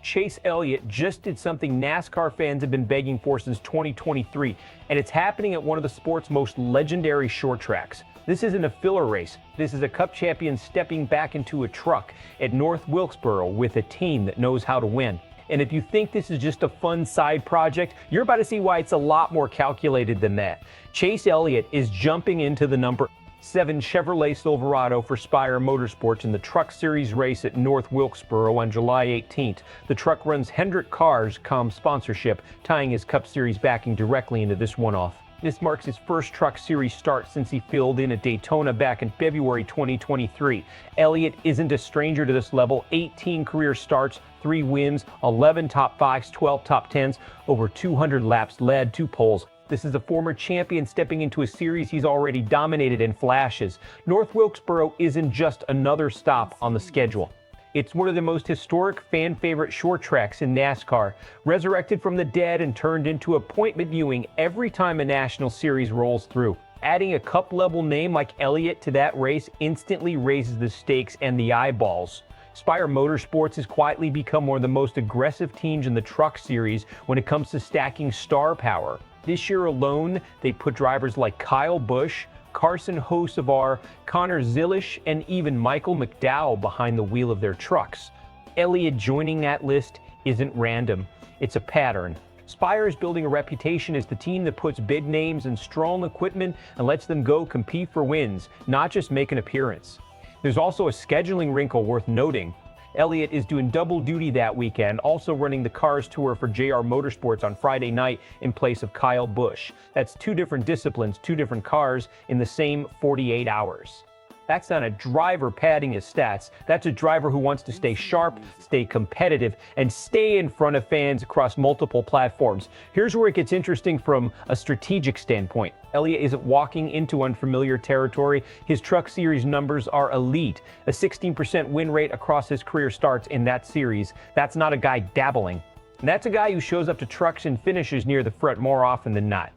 Chase Elliott just did something NASCAR fans have been begging for since 2023, and it's happening at one of the sport's most legendary short tracks. This isn't a filler race. This is a Cup champion stepping back into a truck at North Wilkesboro with a team that knows how to win. And if you think this is just a fun side project, you're about to see why it's a lot more calculated than that. Chase Elliott is jumping into the number 7 Chevrolet Silverado for Spire Motorsports in the Truck Series race at North Wilkesboro on July 18th. The truck runs Hendrick Cars' sponsorship, tying his Cup Series backing directly into this one-off. This marks his first Truck Series start since he filled in at Daytona back in February 2023. Elliott isn't a stranger to this level. 18 career starts, 3 wins, 11 top 5s, 12 top 10s, over 200 laps led, 2 poles. This is a former champion stepping into a series he's already dominated in flashes. North Wilkesboro isn't just another stop on the schedule. It's one of the most historic fan-favorite short tracks in NASCAR, resurrected from the dead and turned into appointment viewing every time a national series rolls through. Adding a Cup-level name like Elliott to that race instantly raises the stakes and the eyeballs. Spire Motorsports has quietly become one of the most aggressive teams in the Truck Series when it comes to stacking star power. This year alone, they put drivers like Kyle Busch, Carson Hocevar, Connor Zilisch, and even Michael McDowell behind the wheel of their trucks. Elliott joining that list isn't random. It's a pattern. Spire is building a reputation as the team that puts big names in strong equipment and lets them go compete for wins, not just make an appearance. There's also a scheduling wrinkle worth noting. Elliott is doing double duty that weekend, also running the Cars Tour for JR Motorsports on Friday night in place of Kyle Busch. That's 2 different disciplines, 2 different cars in the same 48 hours. That's not a driver padding his stats. That's a driver who wants to stay sharp, stay competitive, and stay in front of fans across multiple platforms. Here's where it gets interesting from a strategic standpoint. Elliott isn't walking into unfamiliar territory. His Truck Series numbers are elite. A 16% win rate across his career starts in that series. That's not a guy dabbling. And that's a guy who shows up to trucks and finishes near the front more often than not.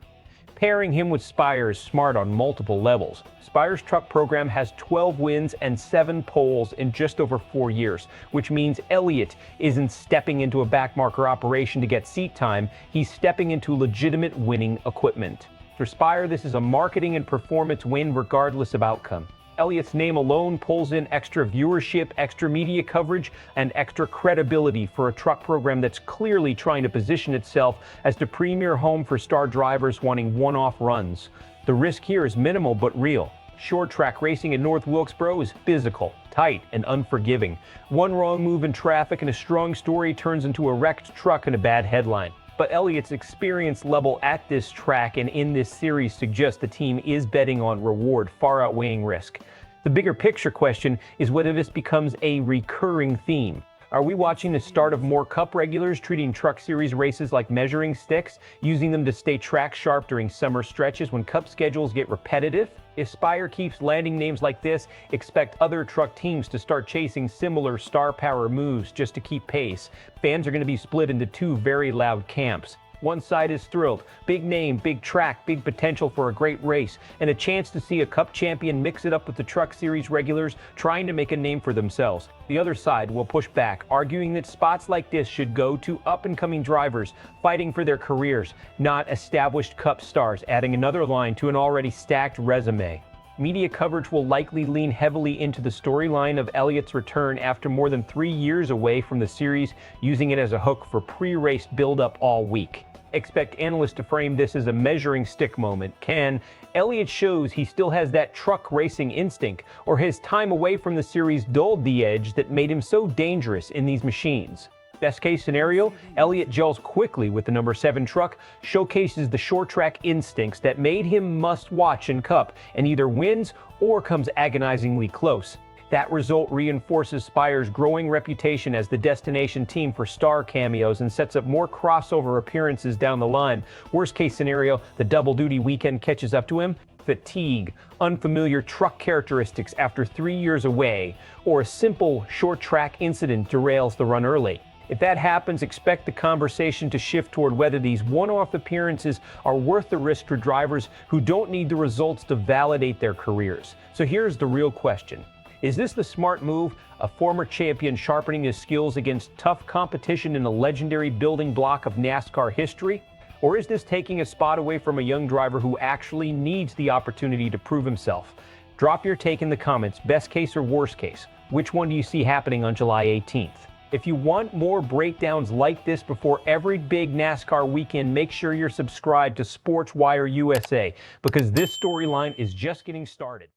Pairing him with Spire is smart on multiple levels. Spire's truck program has 12 wins and 7 poles in just over 4 years, which means Elliott isn't stepping into a backmarker operation to get seat time. He's stepping into legitimate winning equipment. For Spire, this is a marketing and performance win regardless of outcome. Elliott's name alone pulls in extra viewership, extra media coverage, and extra credibility for a truck program that's clearly trying to position itself as the premier home for star drivers wanting one-off runs. The risk here is minimal but real. Short track racing in North Wilkesboro is physical, tight, and unforgiving. One wrong move in traffic and a strong story turns into a wrecked truck and a bad headline. But Elliott's experience level at this track and in this series suggests the team is betting on reward far outweighing risk. The bigger picture question is whether this becomes a recurring theme. Are we watching the start of more Cup regulars treating Truck Series races like measuring sticks, using them to stay track sharp during summer stretches when Cup schedules get repetitive? If Spire keeps landing names like this, expect other truck teams to start chasing similar star power moves just to keep pace. Fans are going to be split into 2 very loud camps. One side is thrilled. Big name, big track, big potential for a great race, and a chance to see a Cup champion mix it up with the Truck Series regulars trying to make a name for themselves. The other side will push back, arguing that spots like this should go to up-and-coming drivers fighting for their careers, not established Cup stars, adding another line to an already stacked resume. Media coverage will likely lean heavily into the storyline of Elliott's return after more than 3 years away from the series, using it as a hook for pre-race build-up all week. Expect analysts to frame this as a measuring stick moment. Can Elliott shows he still has that truck racing instinct, or his time away from the series dulled the edge that made him so dangerous in these machines? Best case scenario, Elliott gels quickly with the number 7 truck, showcases the short track instincts that made him must watch in Cup, and either wins or comes agonizingly close. That result reinforces Spire's growing reputation as the destination team for star cameos and sets up more crossover appearances down the line. Worst case scenario, the double duty weekend catches up to him. Fatigue, unfamiliar truck characteristics after 3 years away, or a simple short track incident derails the run early. If that happens, expect the conversation to shift toward whether these one-off appearances are worth the risk for drivers who don't need the results to validate their careers. So here's the real question. Is this the smart move? A former champion sharpening his skills against tough competition in the legendary building block of NASCAR history? Or is this taking a spot away from a young driver who actually needs the opportunity to prove himself? Drop your take in the comments, best case or worst case. Which one do you see happening on July 18th? If you want more breakdowns like this before every big NASCAR weekend, make sure you're subscribed to SportsWire USA, because this storyline is just getting started.